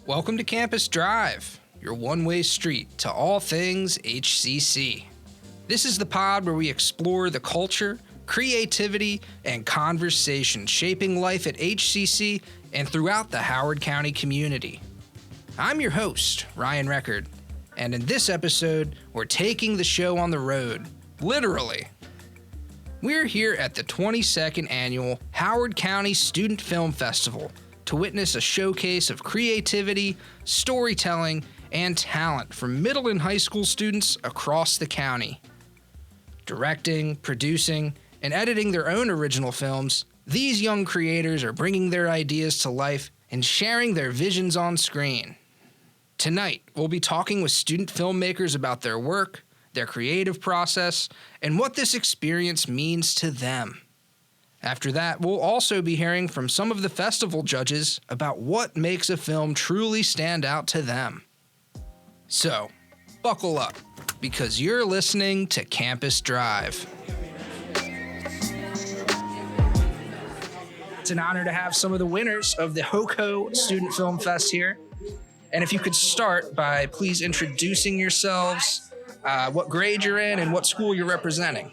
Welcome to Campus Drive, your one-way street to all things HCC. This is the pod where we explore the culture, creativity, and conversation shaping life at HCC and throughout the Howard County community. I'm your host, Ryan Record, and in this episode, we're taking the show on the road, literally. We're here at the 22nd Annual Howard County Student Film Festival to witness a showcase of creativity, storytelling, and talent from middle and high school students across the county. Directing, producing, and editing their own original films, these young creators are bringing their ideas to life and sharing their visions on screen. Tonight, we'll be talking with student filmmakers about their work, their creative process, and what this experience means to them. After that, we'll also be hearing from some of the festival judges about what makes a film truly stand out to them. So, buckle up, because you're listening to Campus Drive. It's an honor to have some of the winners of the HoCo Student Film Fest here. And if you could start by please introducing yourselves, what grade you're in, and what school you're representing.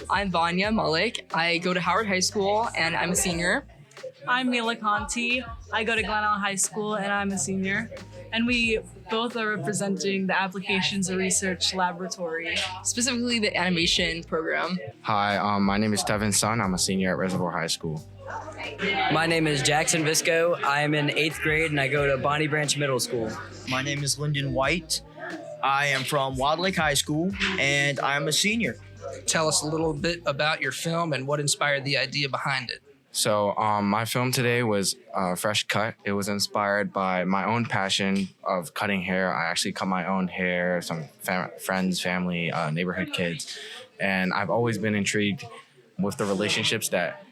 I'm Vanya Malik. I go to Howard High School, and I'm a senior. I'm Mila Conti. I go to Glenelg High School, and I'm a senior. And we both are representing the Applications and Research Laboratory. Specifically the animation program. Hi, my name is Tevin Sun. I'm a senior at Reservoir High School. My name is Jackson Visco. I am in 8th grade and I go to Bonnie Branch Middle School. My name is Lyndon White. I am from Wild Lake High School and I'm a senior. Tell us a little bit about your film and what inspired the idea behind it. So my film today was a fresh cut. It was inspired by my own passion of cutting hair. I actually cut my own hair, some friends, family, neighborhood kids. And I've always been intrigued with the relationships that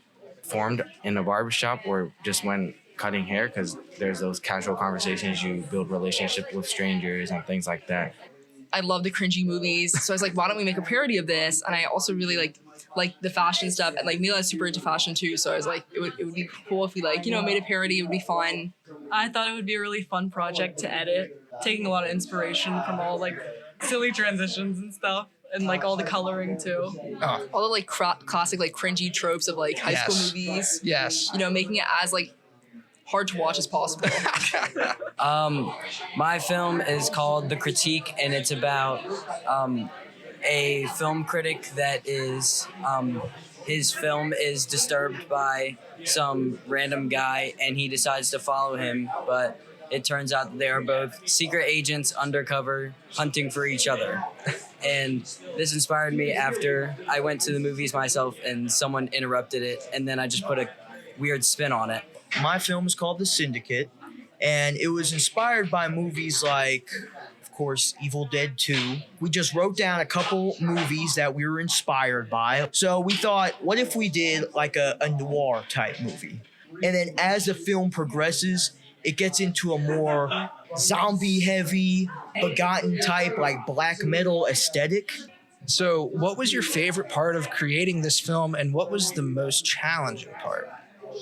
formed in a barbershop or just when cutting hair, because there's those casual conversations, you build relationships with strangers and things like that. I love the cringy movies, so I was like, why don't we make a parody of this? And I also really like the fashion stuff, and like Mila's super into fashion too, so I was like, it would be cool if we made a parody. It would be fun. I thought it would be a really fun project to edit, taking a lot of inspiration from all like silly transitions and stuff. And like all the coloring too. All the like classic like cringy tropes of like high school movies. Yes. Making it as like hard to watch as possible. My film is called The Critique, and it's about a film critic that is his film is disturbed by some random guy, and he decides to follow him, but it turns out that they are both secret agents undercover hunting for each other. And this inspired me after I went to the movies myself and someone interrupted it, and then I just put a weird spin on it. My film is called The Syndicate, and it was inspired by movies like, of course, Evil Dead 2. We just wrote down a couple movies that we were inspired by. So we thought, what if we did like a noir type movie? And then as the film progresses, it gets into a more zombie-heavy, Begotten type, like black metal aesthetic. So what was your favorite part of creating this film, and what was the most challenging part?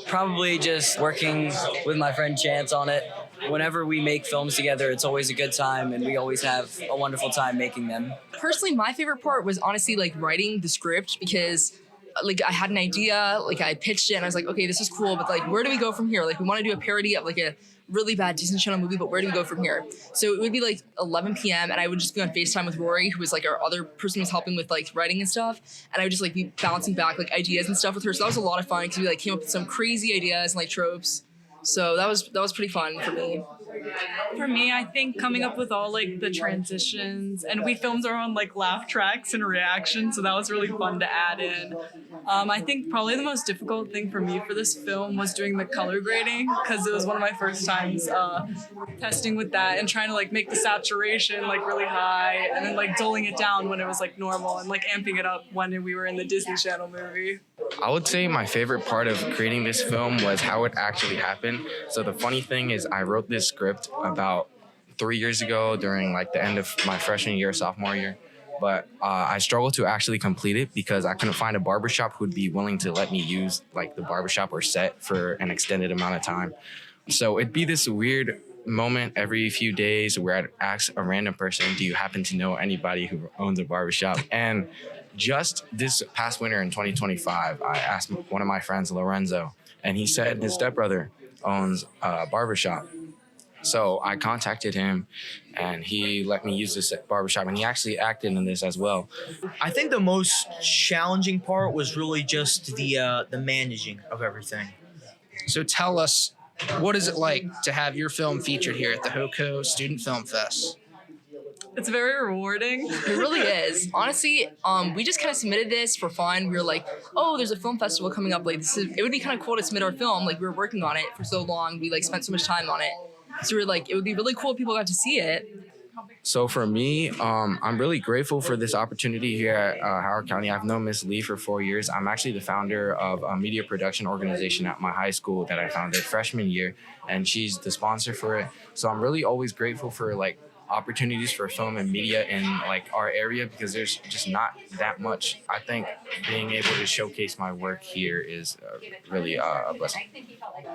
Probably just working with my friend Chance on it. Whenever we make films together, it's always a good time, and we always have a wonderful time making them. Personally, my favorite part was honestly like writing the script, because like I had an idea, like I pitched it and I was like, okay, this is cool, but like where do we go from here? Like we want to do a parody of like a really bad Disney Channel movie, but where do we go from here? So it would be like 11 p.m. and I would just be on FaceTime with Rory, who was like our other person who was helping with like writing and stuff. And I would just like be bouncing back like ideas and stuff with her. So that was a lot of fun because we like came up with some crazy ideas and like tropes. So that was pretty fun for me. For me, I think coming up with all like the transitions, and we filmed our own like laugh tracks and reactions, so that was really fun to add in. I think probably the most difficult thing for me for this film was doing the color grading, because it was one of my first times testing with that and trying to like make the saturation like really high and then like dulling it down when it was like normal and like amping it up when we were in the Disney Channel movie. I would say my favorite part of creating this film was how it actually happened. So the funny thing is I wrote this script about 3 years ago during like the end of my freshman year, sophomore year. But I struggled to actually complete it because I couldn't find a barbershop who'd be willing to let me use like the barbershop or set for an extended amount of time. So it'd be this weird moment every few days where I'd ask a random person, do you happen to know anybody who owns a barbershop? And just this past winter in 2025, I asked one of my friends, Lorenzo, and he said his stepbrother owns a barbershop. So I contacted him and he let me use this barbershop, and he actually acted in this as well. I think the most challenging part was really just the managing of everything. So tell us, what is it like to have your film featured here at the HoCo Student Film Fest? It's very rewarding. It really is. Honestly, we just kind of submitted this for fun. We were like, oh, there's a film festival coming up. Like, it would be kind of cool to submit our film. Like, we were working on it for so long. We spent so much time on it. So we were like, it would be really cool if people got to see it. So for me, I'm really grateful for this opportunity here at Howard County. I've known Miss Lee for 4 years. I'm actually the founder of a media production organization at my high school that I founded freshman year, and she's the sponsor for it. So I'm really always grateful for opportunities for film and media in our area, because there's just not that much. I think being able to showcase my work here is really a blessing.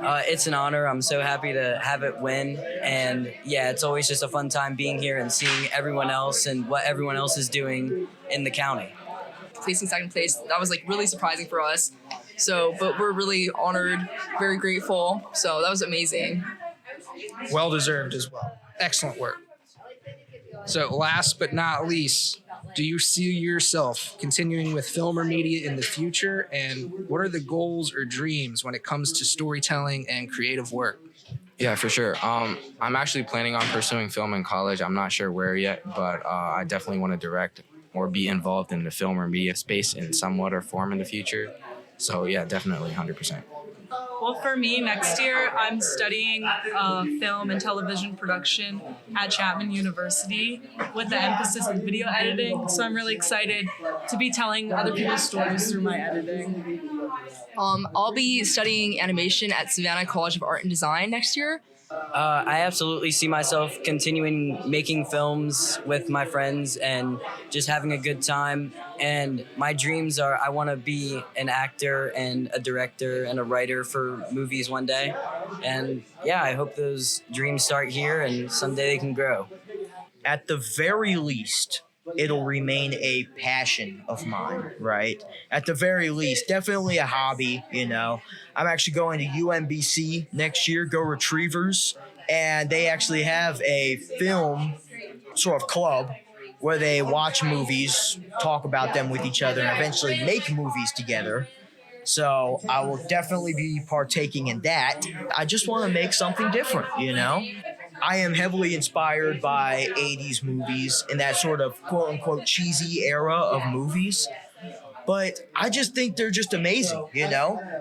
It's an honor. I'm so happy to have it win. And yeah, it's always just a fun time being here and seeing everyone else and what everyone else is doing in the county. Placing second place, that was really surprising for us. So, but we're really honored, very grateful. So that was amazing. Well deserved as well. Excellent work. So last but not least, do you see yourself continuing with film or media in the future? And what are the goals or dreams when it comes to storytelling and creative work? Yeah, for sure. I'm actually planning on pursuing film in college. I'm not sure where yet, but I definitely want to direct or be involved in the film or media space in somewhat or form in the future. So yeah, definitely 100%. Well, for me, next year, I'm studying film and television production at Chapman University with the emphasis in video editing. So I'm really excited to be telling other people's stories through my editing. I'll be studying animation at Savannah College of Art and Design next year. I absolutely see myself continuing making films with my friends and just having a good time. And my dreams are I want to be an actor and a director and a writer for movies one day. And yeah, I hope those dreams start here and someday they can grow. At the very least, it'll remain a passion of mine, right? At the very least, definitely a hobby, I'm actually going to UMBC next year, Go Retrievers, and they actually have a film sort of club where they watch movies, talk about them with each other, and eventually make movies together. So I will definitely be partaking in that. I just want to make something different, I am heavily inspired by 80s movies and that sort of quote-unquote cheesy era of movies. But I just think they're just amazing,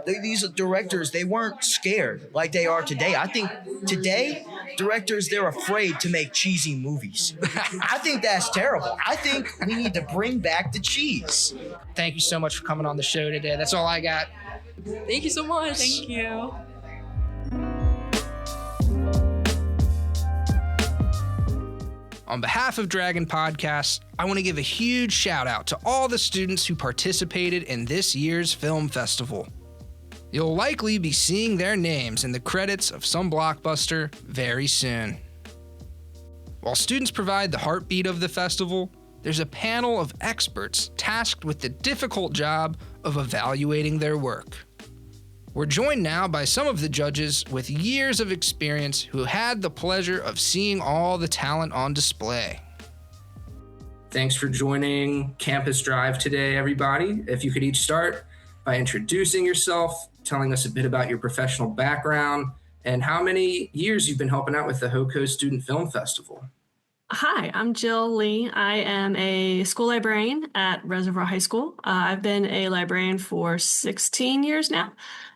These directors, they weren't scared like they are today. I think today, directors, they're afraid to make cheesy movies. I think that's terrible. I think we need to bring back the cheese. Thank you so much for coming on the show today. That's all I got. Thank you so much. Thank you. On behalf of Dragon Podcast, I want to give a huge shout out to all the students who participated in this year's film festival. You'll likely be seeing their names in the credits of some blockbuster very soon. While students provide the heartbeat of the festival, there's a panel of experts tasked with the difficult job of evaluating their work. We're joined now by some of the judges with years of experience who had the pleasure of seeing all the talent on display. Thanks for joining Campus Drive today, everybody. If you could each start by introducing yourself, telling us a bit about your professional background, and how many years you've been helping out with the HoCo Student Film Festival. Hi, I'm Jill Lee. I am a school librarian at Reservoir High School. I've been a librarian for 16 years now.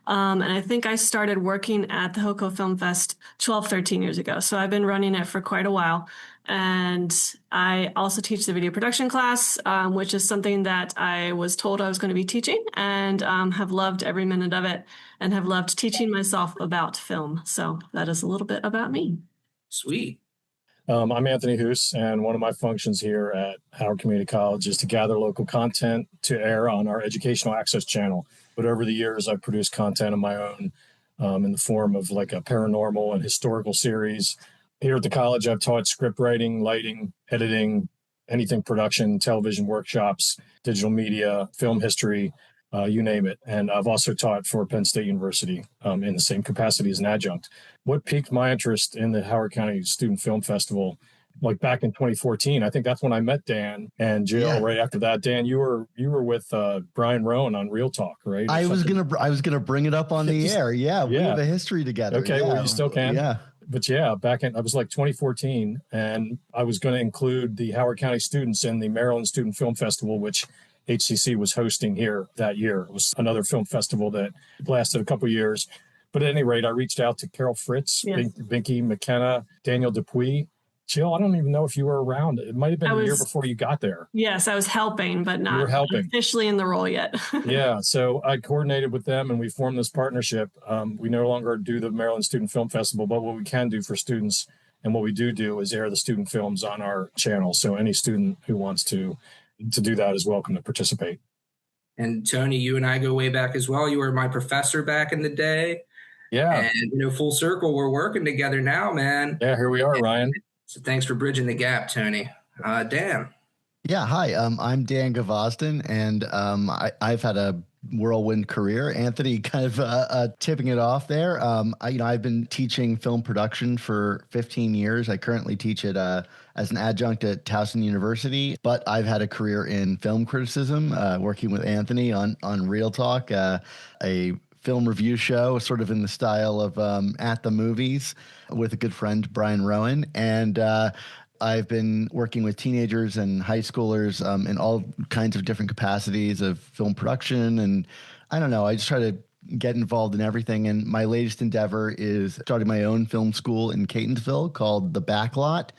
And I think I started working at the HoCo Film Fest 12, 13 years ago. So I've been running it for quite a while. And I also teach the video production class, which is something that I was told I was going to be teaching, and have loved every minute of it and have loved teaching myself about film. So that is a little bit about me. Sweet. I'm Anthony Hoos, and one of my functions here at Howard Community College is to gather local content to air on our educational access channel. But over the years, I've produced content of my own in the form of like a paranormal and historical series, Here at the college, I've taught script writing, lighting, editing, anything production, television workshops, digital media, film history, you name it. And I've also taught for Penn State University in the same capacity as an adjunct. What piqued my interest in the Howard County Student Film Festival, like back in 2014, I think that's when I met Dan and Jill. Yeah. Right after that, Dan, you were with Brian Rowan on Real Talk, right? I was gonna bring it up on the air. Yeah, we have a history together. Okay, yeah. well, you still can. Yeah. But yeah, I was like 2014, and I was going to include the Howard County students in the Maryland Student Film Festival, which HCC was hosting here that year. It was another film festival that lasted a couple years. But at any rate, I reached out to Carol Fritz, Yes. Binky McKenna, Daniel Dupuy. Jill, I don't even know if you were around. It might have been a year before you got there. Yes, I was helping, but not officially in the role yet. Yeah, so I coordinated with them and we formed this partnership. We no longer do the Maryland Student Film Festival, but what we can do for students and what we do is air the student films on our channel. So any student who wants to do that is welcome to participate. And Tony, you and I go way back as well. You were my professor back in the day. Yeah. And, full circle, we're working together now, man. Yeah, here we are, Ryan. So thanks for bridging the gap, Tony. Dan. Yeah, hi. I'm Dan Gavosden, and I've had a whirlwind career. Anthony kind of tipping it off there. I've been teaching film production for 15 years. I currently teach it as an adjunct at Towson University, but I've had a career in film criticism, working with Anthony on Real Talk, a film review show, sort of in the style of At the Movies, with a good friend, Brian Rowan. And I've been working with teenagers and high schoolers in all kinds of different capacities of film production. And I don't know, I just try to get involved in everything. And my latest endeavor is starting my own film school in Catonsville called The Backlot.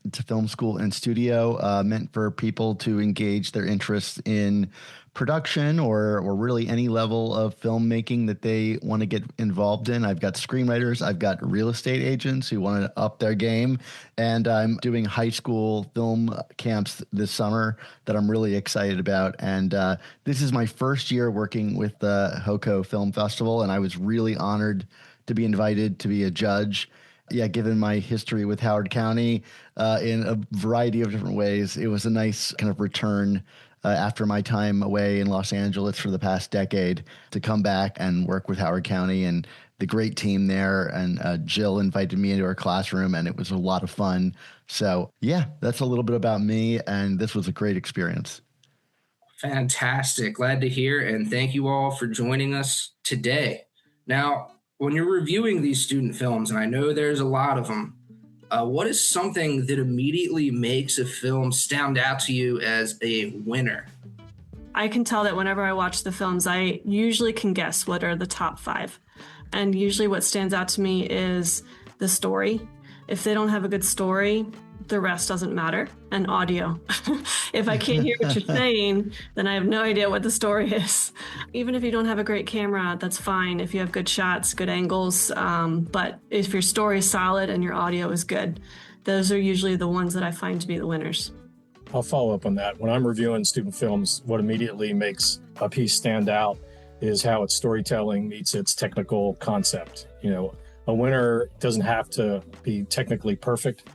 It's a film school and studio meant for people to engage their interests in production or really any level of filmmaking that they want to get involved in. I've got screenwriters, I've got real estate agents who want to up their game, and I'm doing high school film camps this summer that I'm really excited about. And this is my first year working with the HoCo Film Festival, and I was really honored to be invited to be a judge. Yeah, given my history with Howard County in a variety of different ways, it was a nice kind of return after my time away in Los Angeles for the past decade to come back and work with Howard County and the great team there. And Jill invited me into her classroom, and it was a lot of fun. So yeah, that's a little bit about me, and this was a great experience. Fantastic. Glad to hear, and thank you all for joining us today. Now, when you're reviewing these student films, and I know there's a lot of them, what is something that immediately makes a film stand out to you as a winner? I can tell that whenever I watch the films, I usually can guess what are the top 5. And usually what stands out to me is the story. If they don't have a good story, the rest doesn't matter. And audio. If I can't hear what you're saying, then I have no idea what the story is. Even if you don't have a great camera, that's fine. If you have good shots, good angles. But if your story is solid and your audio is good, those are usually the ones that I find to be the winners. I'll follow up on that. When I'm reviewing student films, what immediately makes a piece stand out is how its storytelling meets its technical concept. A winner doesn't have to be technically perfect,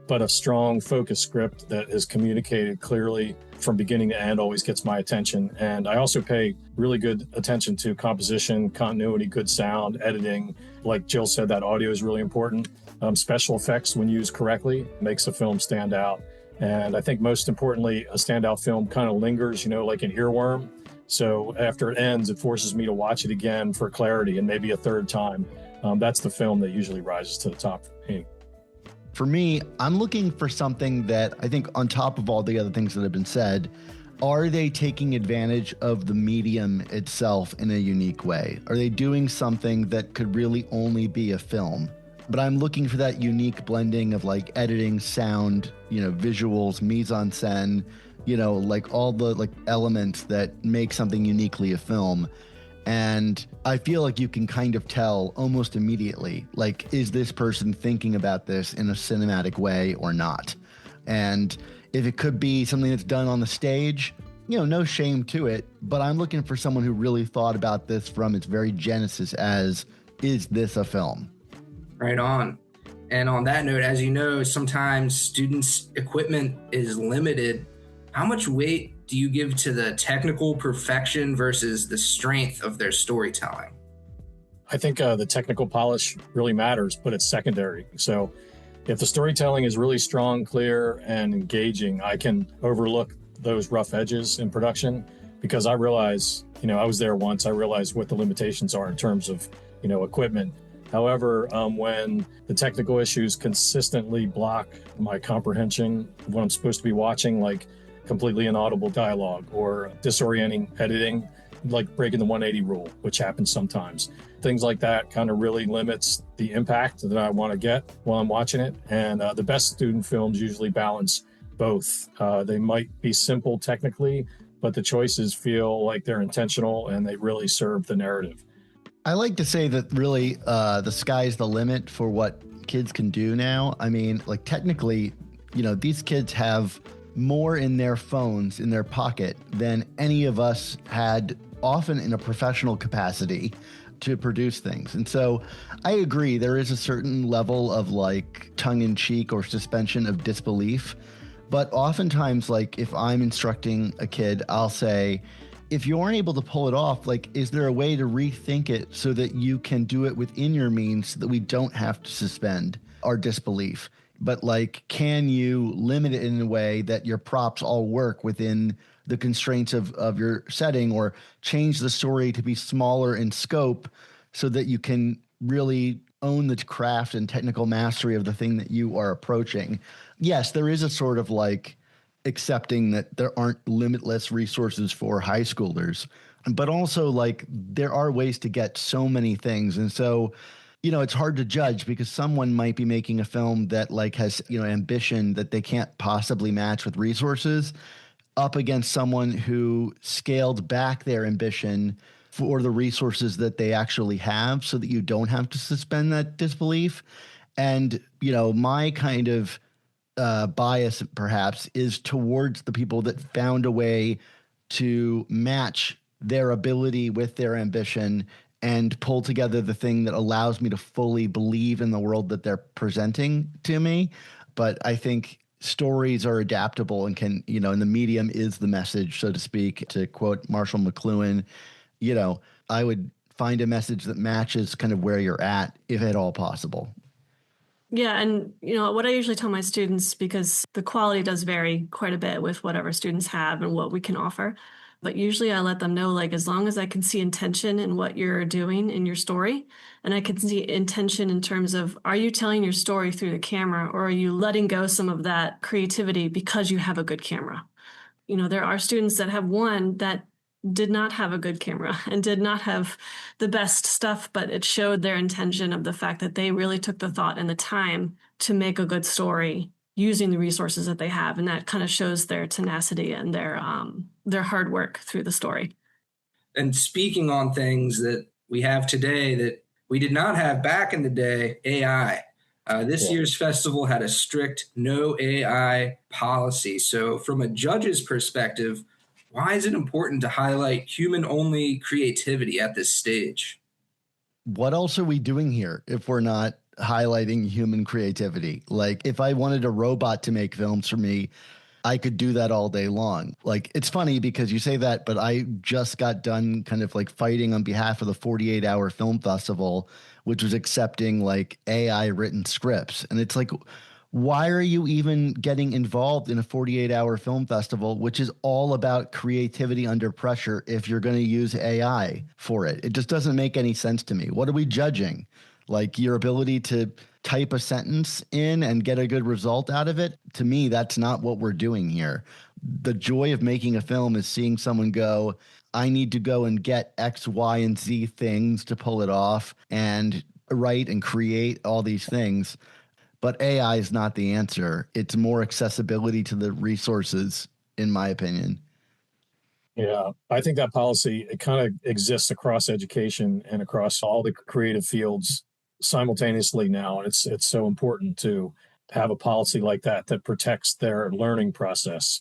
but a strong, focused script that is communicated clearly from beginning to end always gets my attention. And I also pay really good attention to composition, continuity, good sound, editing. Like Jill said, that audio is really important. Special effects, when used correctly, makes a film stand out. And I think most importantly, a standout film kind of lingers, like in Earworm. So after it ends, it forces me to watch it again for clarity and maybe a third time. That's the film that usually rises to the top for me. For me, I'm looking for something that I think, on top of all the other things that have been said, are they taking advantage of the medium itself in a unique way? Are they doing something that could really only be a film? But I'm looking for that unique blending of like editing, sound, visuals, mise en scène, like all the like elements that make something uniquely a film. And I feel like you can kind of tell almost immediately, like, is this person thinking about this in a cinematic way or not? And if it could be something that's done on the stage, no shame to it. But I'm looking for someone who really thought about this from its very genesis as, is this a film? Right on. And on that note, as you know, sometimes students' equipment is limited. How much weight do you give to the technical perfection versus the strength of their storytelling? I think the technical polish really matters, but it's secondary. So if the storytelling is really strong, clear, and engaging, I can overlook those rough edges in production because I realize, I was there once. I realize what the limitations are in terms of, equipment. However, when the technical issues consistently block my comprehension of what I'm supposed to be watching, like completely inaudible dialogue or disorienting editing, like breaking the 180 rule, which happens sometimes. Things like that kind of really limits the impact that I want to get while I'm watching it. And the best student films usually balance both. They might be simple technically, but the choices feel like they're intentional and they really serve the narrative. I like to say that really the sky's the limit for what kids can do now. I mean, like technically, these kids have more in their phones, in their pocket, than any of us had often in a professional capacity to produce things. And so I agree, there is a certain level of like tongue in cheek or suspension of disbelief. But oftentimes, like if I'm instructing a kid, I'll say, if you aren't able to pull it off, like, is there a way to rethink it so that you can do it within your means so that we don't have to suspend our disbelief? But like, can you limit it in a way that your props all work within the constraints of your setting, or change the story to be smaller in scope so that you can really own the craft and technical mastery of the thing that you are approaching? Yes, there is a sort of like accepting that there aren't limitless resources for high schoolers, but also like there are ways to get so many things. And so, it's hard to judge because someone might be making a film that like has, ambition that they can't possibly match with resources up against someone who scaled back their ambition for the resources that they actually have so that you don't have to suspend that disbelief. And, my kind of bias perhaps is towards the people that found a way to match their ability with their ambition and pull together the thing that allows me to fully believe in the world that they're presenting to me. But I think stories are adaptable and can, and the medium is the message, so to speak. To quote Marshall McLuhan, I would find a message that matches kind of where you're at, if at all possible. Yeah, and what I usually tell my students, because the quality does vary quite a bit with whatever students have and what we can offer, but usually I let them know, like, as long as I can see intention in what you're doing in your story, and I can see intention in terms of, are you telling your story through the camera, or are you letting go some of that creativity because you have a good camera? There are students that have one that did not have a good camera and did not have the best stuff, but it showed their intention of the fact that they really took the thought and the time to make a good story using the resources that they have. And that kind of shows their tenacity and their hard work through the story. And speaking on things that we have today that we did not have back in the day, AI. This year's festival had a strict no AI policy. So from a judge's perspective, why is it important to highlight human-only creativity at this stage? What else are we doing here if we're not highlighting human creativity? Like, if I wanted a robot to make films for me, I could do that all day long. Like, it's funny because you say that, but I just got done kind of like fighting on behalf of the 48-hour film festival, which was accepting like AI written scripts. And it's like, why are you even getting involved in a 48-hour film festival, which is all about creativity under pressure, if you're going to use AI for it? It just doesn't make any sense to me. What are we judging? Like your ability to type a sentence in and get a good result out of it? To me, that's not what we're doing here. The joy of making a film is seeing someone go, I need to go and get X, Y, and Z things to pull it off and write and create all these things. But AI is not the answer. It's more accessibility to the resources, in my opinion. Yeah, I think that policy, it kind of exists across education and across all the creative fields simultaneously now. And it's so important to have a policy like that that protects their learning process.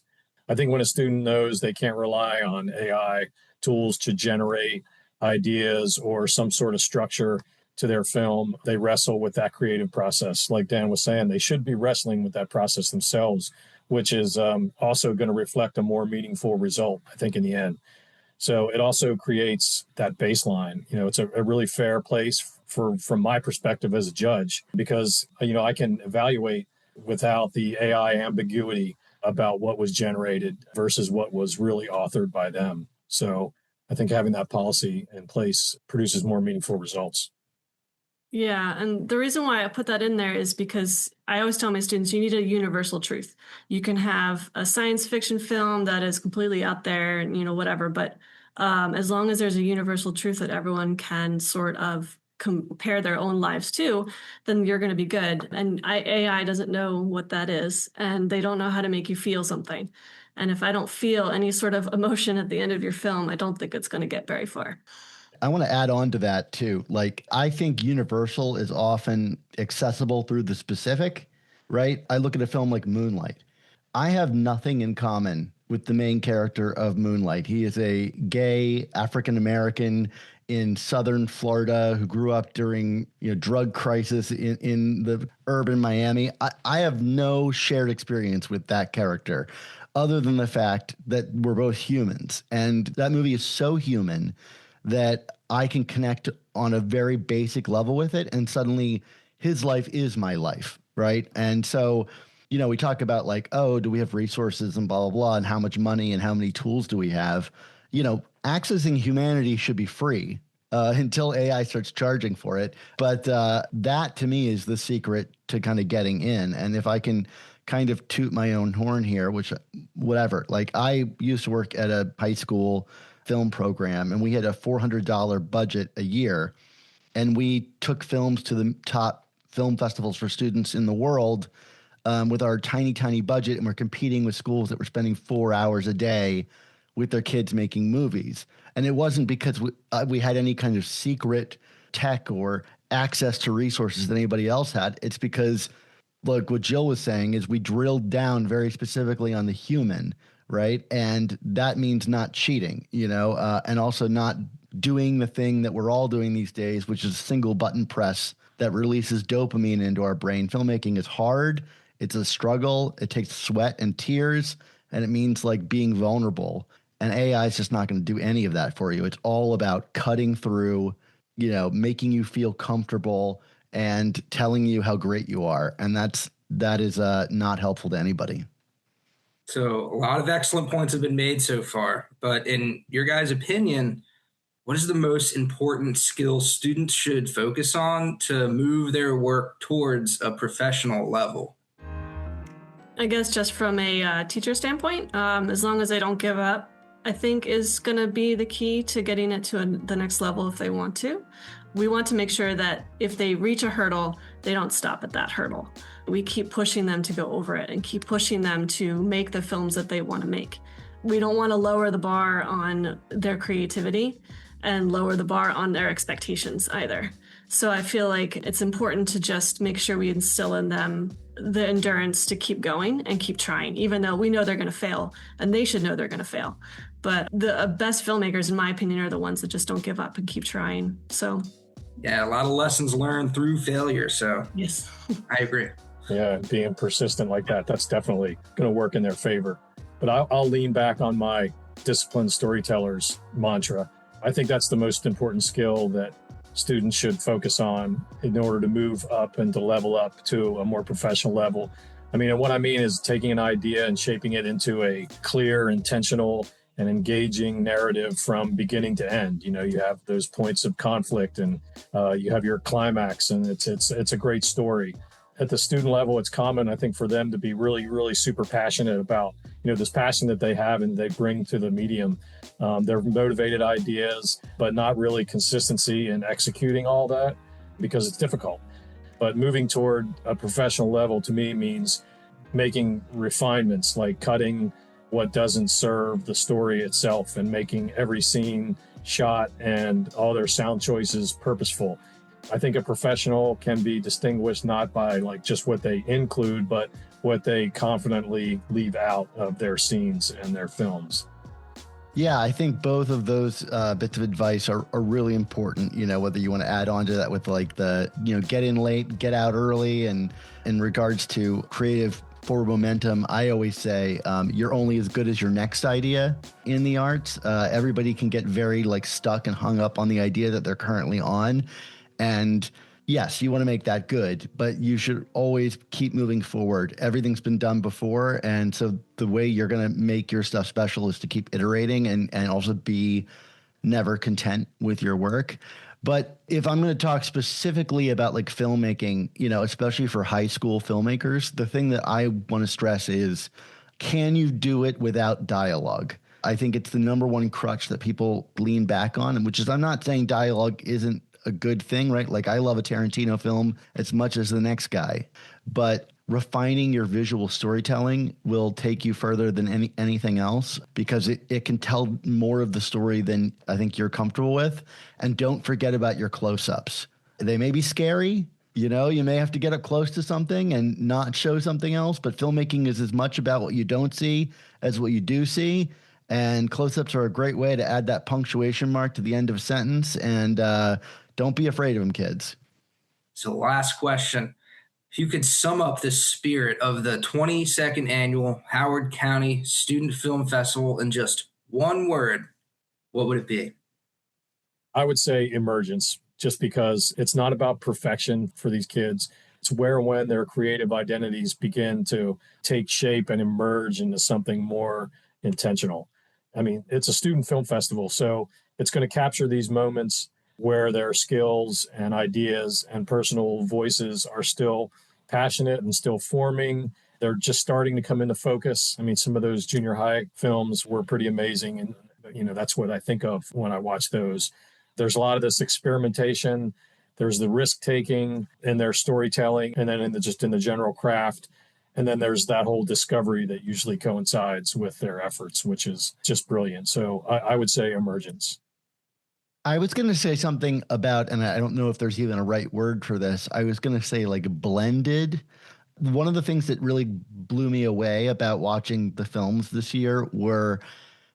I think when a student knows they can't rely on AI tools to generate ideas or some sort of structure to their film, they wrestle with that creative process. Like Dan was saying, they should be wrestling with that process themselves, which is also going to reflect a more meaningful result, I think, in the end. So it also creates that baseline. It's a really fair place from my perspective as a judge, because, I can evaluate without the AI ambiguity about what was generated versus what was really authored by them. So I think having that policy in place produces more meaningful results. Yeah, and the reason why I put that in there is because I always tell my students, you need a universal truth. You can have a science fiction film that is completely out there and, whatever, but as long as there's a universal truth that everyone can sort of compare their own lives to, then you're going to be good. And AI doesn't know what that is, and they don't know how to make you feel something. And if I don't feel any sort of emotion at the end of your film, I don't think it's going to get very far. I want to add on to that too. Like, I think universal is often accessible through the specific, right? I look at a film like Moonlight. I have nothing in common with the main character of Moonlight. He is a gay African-American in Southern Florida who grew up during drug crisis in the urban Miami. I have no shared experience with that character other than the fact that we're both humans. And that movie is so human that I can connect on a very basic level with it. And suddenly his life is my life, right? And so, we talk about like, oh, do we have resources and blah, blah, blah, and how much money and how many tools do we have? Accessing humanity should be free until AI starts charging for it. But that to me is the secret to kind of getting in. And if I can kind of toot my own horn here, which whatever, like I used to work at a high school film program, and we had a $400 budget a year, and we took films to the top film festivals for students in the world with our tiny budget, and we're competing with schools that were spending 4 hours a day with their kids making movies. And it wasn't because we had any kind of secret tech or access to resources that anybody else had. It's because, look, what Jill was saying is we drilled down very specifically on the human, right? And that means not cheating, and also not doing the thing that we're all doing these days, which is a single button press that releases dopamine into our brain. Filmmaking is hard. It's a struggle. It takes sweat and tears, and it means like being vulnerable. And AI is just not going to do any of that for you. It's all about cutting through, making you feel comfortable and telling you how great you are. And that is not helpful to anybody. So a lot of excellent points have been made so far, but in your guys' opinion, what is the most important skill students should focus on to move their work towards a professional level? I guess just from a teacher standpoint, as long as they don't give up, I think is going to be the key to getting it to the next level if they want to. We want to make sure that if they reach a hurdle, they don't stop at that hurdle. We keep pushing them to go over it and keep pushing them to make the films that they want to make. We don't want to lower the bar on their creativity and lower the bar on their expectations either. So I feel like it's important to just make sure we instill in them the endurance to keep going and keep trying, even though we know they're going to fail and they should know they're going to fail. But the best filmmakers, in my opinion, are the ones that just don't give up and keep trying. So yeah, a lot of lessons learned through failure. So yes, I agree. Yeah, being persistent like that's definitely going to work in their favor. But I'll lean back on my disciplined storyteller's mantra. I think that's the most important skill that students should focus on in order to move up and to level up to a more professional level. I mean, and what I mean is taking an idea and shaping it into a clear, intentional, and engaging narrative from beginning to end. You have those points of conflict, and you have your climax, and it's a great story. At the student level, it's common, I think, for them to be really, really super passionate about, this passion that they have and they bring to the medium. They're motivated ideas, but not really consistency in executing all that because it's difficult. But moving toward a professional level to me means making refinements, like cutting what doesn't serve the story itself and making every scene shot and all their sound choices purposeful. I think a professional can be distinguished not by like just what they include, but what they confidently leave out of their scenes and their films. Yeah, I think both of those bits of advice are really important, whether you want to add on to that with like the, get in late, get out early. And in regards to creative forward momentum, I always say you're only as good as your next idea in the arts. Everybody can get very like stuck and hung up on the idea that they're currently on. And yes, you want to make that good, but you should always keep moving forward. Everything's been done before. And so the way you're going to make your stuff special is to keep iterating and also be never content with your work. But if I'm going to talk specifically about like filmmaking, especially for high school filmmakers, the thing that I want to stress is, can you do it without dialogue? I think it's the number one crutch that people lean back on, and which is, I'm not saying dialogue isn't a good thing, right? Like I love a Tarantino film as much as the next guy, but refining your visual storytelling will take you further than anything else, because it can tell more of the story than I think you're comfortable with. And don't forget about your close-ups. They may be scary. You may have to get up close to something and not show something else, but filmmaking is as much about what you don't see as what you do see. And close-ups are a great way to add that punctuation mark to the end of a sentence. And don't be afraid of them, kids. So last question. If you could sum up the spirit of the 22nd annual Howard County Student Film Festival in just one word, what would it be? I would say emergence, just because it's not about perfection for these kids. It's where and when their creative identities begin to take shape and emerge into something more intentional. I mean, it's a student film festival, so it's going to capture these moments where their skills and ideas and personal voices are still passionate and still forming. They're just starting to come into focus. I mean, some of those junior high films were pretty amazing. And, that's what I think of when I watch those. There's a lot of this experimentation. There's the risk taking in their storytelling, and then in the general craft. And then there's that whole discovery that usually coincides with their efforts, which is just brilliant. So I would say emergence. I was going to say something about, and I don't know if there's even a right word for this. I was going to say like blended. One of the things that really blew me away about watching the films this year were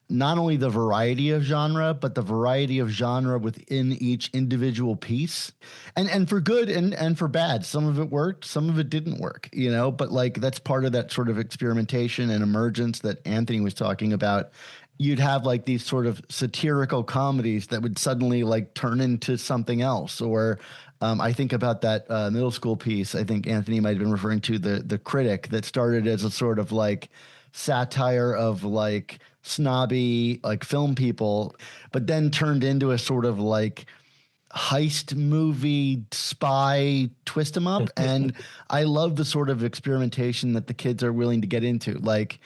not only the variety of genre, but the variety of genre within each individual piece, and for good and for bad. Some of it worked, some of it didn't work, but like that's part of that sort of experimentation and emergence that Anthony was talking about. You'd have like these sort of satirical comedies that would suddenly like turn into something else. Or I think about that middle school piece. I think Anthony might have been referring to the Critic, that started as a sort of like satire of like snobby like film people, but then turned into a sort of like heist movie spy twist 'em up. And I love the sort of experimentation that the kids are willing to get into. Like,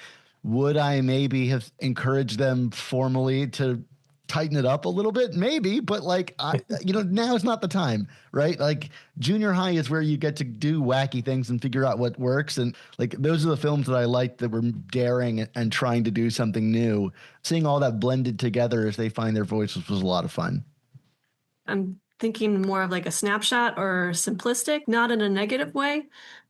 would I maybe have encouraged them formally to tighten it up a little bit? Maybe, but like, now is not the time, right? Like junior high is where you get to do wacky things and figure out what works. And like, those are the films that I liked, that were daring and trying to do something new. Seeing all that blended together as they find their voices was a lot of fun. I'm thinking more of like a snapshot or simplistic, not in a negative way,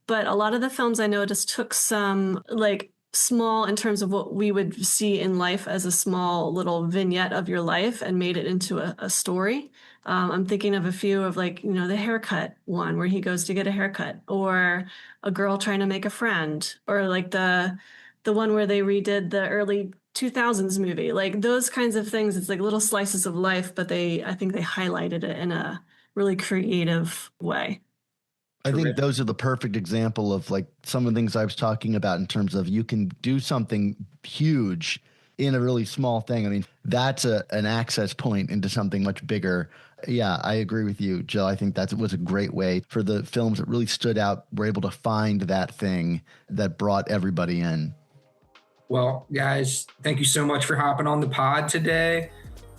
but a lot of the films I noticed took some like small, in terms of what we would see in life as a small little vignette of your life, and made it into a story. I'm thinking of a few of like, the haircut one where he goes to get a haircut, or a girl trying to make a friend, or like the one where they redid the early 2000s movie, like those kinds of things. It's like little slices of life, but I think they highlighted it in a really creative way. I think those are the perfect example of like some of the things I was talking about in terms of you can do something huge in a really small thing. I mean, that's an access point into something much bigger. Yeah, I agree with you, Jill. I think that was a great way for the films that really stood out, were able to find that thing that brought everybody in. Well, guys, thank you so much for hopping on the pod today,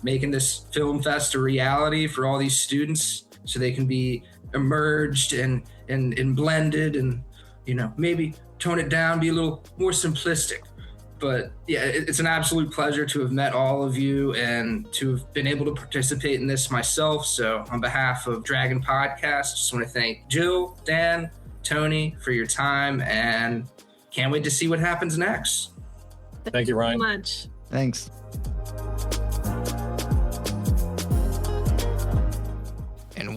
making this film fest a reality for all these students so they can be emerged and blended and, maybe tone it down, be a little more simplistic. But yeah, it's an absolute pleasure to have met all of you and to have been able to participate in this myself. So on behalf of Dragon Podcast, just want to thank Jill, Dan, Tony for your time, and can't wait to see what happens next. Thank you, Ryan. So much. Thanks.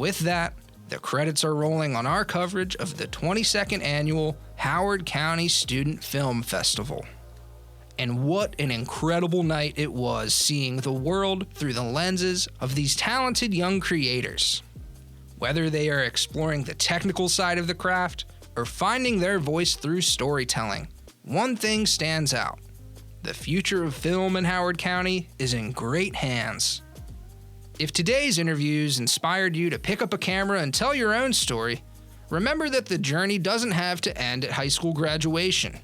with that, the credits are rolling on our coverage of the 22nd Annual Howard County Student Film Festival. And what an incredible night it was seeing the world through the lenses of these talented young creators. Whether they are exploring the technical side of the craft or finding their voice through storytelling, one thing stands out. The future of film in Howard County is in great hands. If today's interviews inspired you to pick up a camera and tell your own story, remember that the journey doesn't have to end at high school graduation.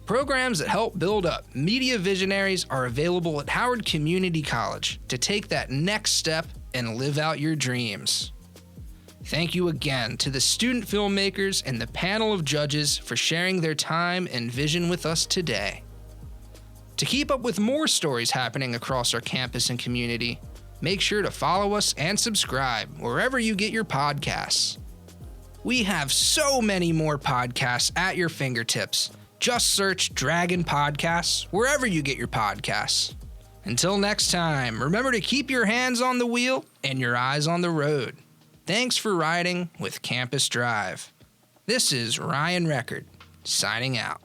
Programs that help build up media visionaries are available at Howard Community College to take that next step and live out your dreams. Thank you again to the student filmmakers and the panel of judges for sharing their time and vision with us today. To keep up with more stories happening across our campus and community, make sure to follow us and subscribe wherever you get your podcasts. We have so many more podcasts at your fingertips. Just search Dragon Podcasts wherever you get your podcasts. Until next time, remember to keep your hands on the wheel and your eyes on the road. Thanks for riding with Campus Drive. This is Ryan Record, signing out.